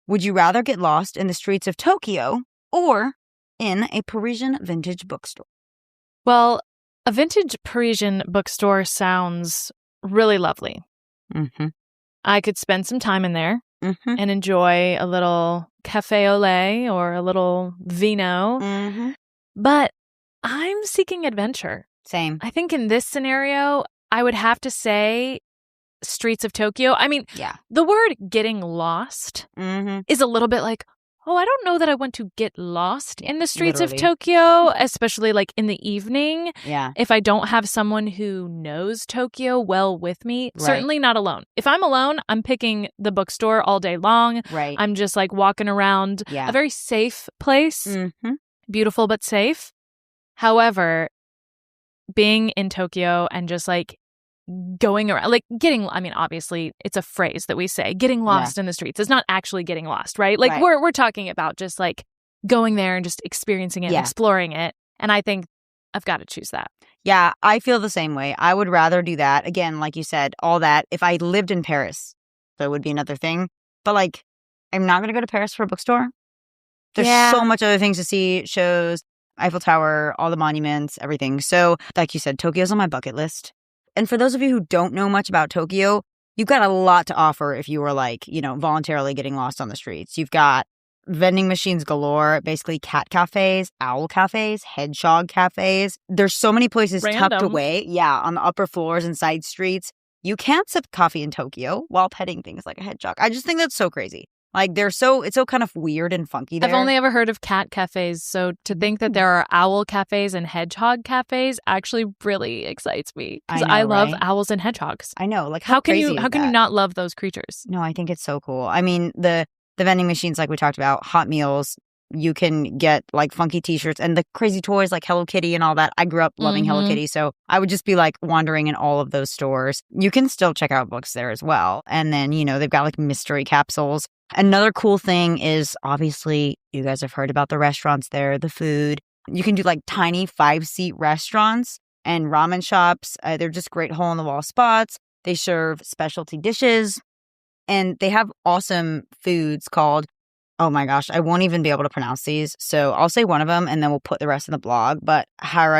Would you rather get lost in the streets of Tokyo or in a Parisian vintage bookstore? Well, a vintage Parisian bookstore sounds really lovely. Mm-hmm. I could spend some time in there Mm-hmm. and enjoy a little cafe au lait or a little vino. Mm-hmm. But I'm seeking adventure. Same. I think in this scenario, I would have to say streets of Tokyo. I mean, Yeah. the word getting lost Mm-hmm. is a little bit like, oh, I don't know that I want to get lost in the streets of Literally. Tokyo, especially like in the evening. Yeah. If I don't have someone who knows Tokyo well with me, Right. certainly not alone. If I'm alone, I'm picking the bookstore all day long. Right. I'm just like walking around Yeah. a very safe place, Mm-hmm. beautiful but safe. However, being in Tokyo and just like going around, like getting, I mean, obviously it's a phrase that we say, getting lost in the streets. It's not actually getting lost, right? Like Right. we're talking about just like going there and just experiencing it, and Yeah. exploring it. And I think I've got to choose that. Yeah, I feel the same way. I would rather do that. Again, like you said, all that. If I lived in Paris, that would be another thing. But like, I'm not going to go to Paris for a bookstore. There's Yeah. so much other things to see, shows, Eiffel Tower, all the monuments, everything. So like you said, Tokyo's on my bucket list. And for those of you who don't know much about Tokyo, you've got a lot to offer if you were like, voluntarily getting lost on the streets. You've got vending machines galore, basically cat cafes, owl cafes, hedgehog cafes. There's so many places tucked Random. away. Yeah, on the upper floors and side streets. You can't sip coffee in Tokyo while petting things like a hedgehog. I just think that's so crazy. Like it's so kind of weird and funky there. I've only ever heard of cat cafes, so to think that there are owl cafes and hedgehog cafes actually really excites me because I know, I love right? owls and hedgehogs. I know, like How can crazy you is you that? not love those creatures? No, I think it's so cool. I mean, the vending machines, like we talked about, hot meals. You can get like funky T-shirts and the crazy toys like Hello Kitty and all that. I grew up loving Hello Mhm. Kitty, so I would just be like wandering in all of those stores. You can still check out books there as well. And then, they've got like mystery capsules. Another cool thing is obviously you guys have heard about the restaurants there, the food. You can do like tiny 5-seat restaurants and ramen shops. They're just great hole in the wall spots. They serve specialty dishes and they have awesome foods called, oh my gosh, I won't even be able to pronounce these. So I'll say one of them and then we'll put the rest in the blog. But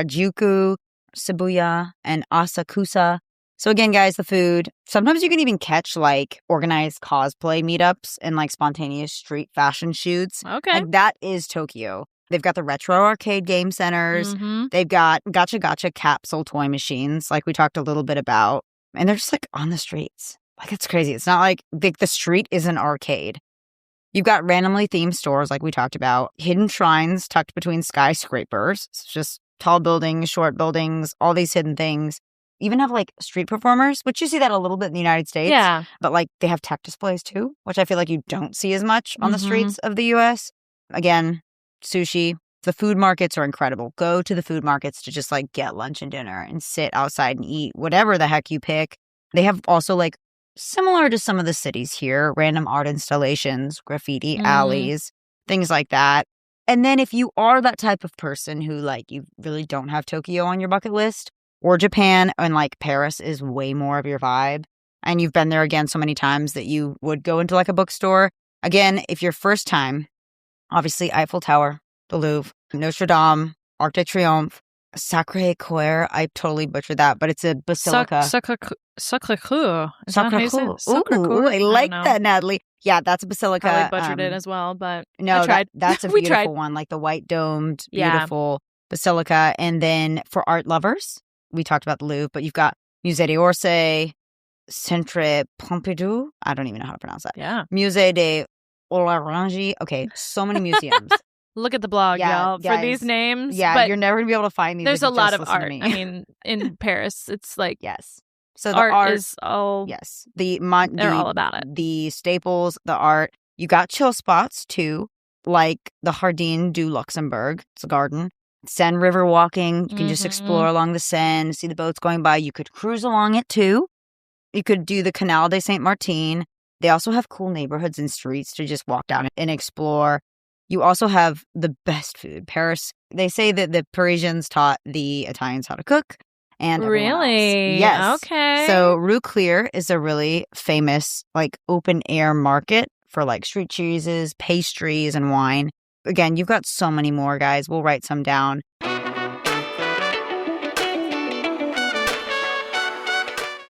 Harajuku, Shibuya, and Asakusa. So again, guys, the food. Sometimes you can even catch like organized cosplay meetups and like spontaneous street fashion shoots. Okay. Like that is Tokyo. They've got the retro arcade game centers. Mhm. They've got gotcha capsule toy machines like we talked a little bit about. And they're just like on the streets. Like it's crazy. It's not like the street is an arcade. You've got randomly themed stores like we talked about. Hidden shrines tucked between skyscrapers. It's just tall buildings, short buildings, all these hidden things. Even have like street performers, which you see that a little bit in the United States. Yeah. But like they have tech displays too, which I feel like you don't see as much on the Mhm. streets of the US. Again, sushi. The food markets are incredible. Go to the food markets to just like get lunch and dinner and sit outside and eat whatever the heck you pick. They have also like similar to some of the cities here, random art installations, graffiti alleys, things like that. And then if you are that type of person who like you really don't have Tokyo on your bucket list, or Japan and like Paris is way more of your vibe, and you've been there again so many times that you would go into like a bookstore. Again, if your first time, obviously Eiffel Tower, the Louvre, Notre Dame, Arc de Triomphe, Sacré-Cœur. I totally butchered that, but it's a basilica. Sacré-Cœur. Is that how you say it? Ooh, I like don't know. that, Natalie. Yeah, that's a basilica. Probably butchered it as well, but No, I tried. that's a We beautiful tried. one, like the white domed, Yeah. beautiful basilica. And then for art lovers, we talked about the Louvre, but you've got Musée d'Orsay, Centre Pompidou. I don't even know how to pronounce that. Yeah. Musée de Orangerie. Okay, so many museums. Look at the blog, Yeah, y'all, for guys. these names. Yeah, but you're never gonna be able to find these. there's if a you lot just of listen to art. me. I mean, in Paris, it's like Yes. So the art, art is all. yes, They're all about it. The staples, the art. You got chill spots too, like the Jardin du Luxembourg. It's a garden. Seine River walking. You can just Mhm. explore along the Seine, see the boats going by. You could cruise along it too. You could do the Canal de Saint Martin. They also have cool neighborhoods and streets to just walk down and explore. You also have the best food. Paris, they say that the Parisians taught the Italians how to cook. And everyone else. Really? Yes. Okay. So Rue Clear is a really famous like open air market for like street cheeses, pastries, and wine. Again, you've got so many more, guys. We'll write some down.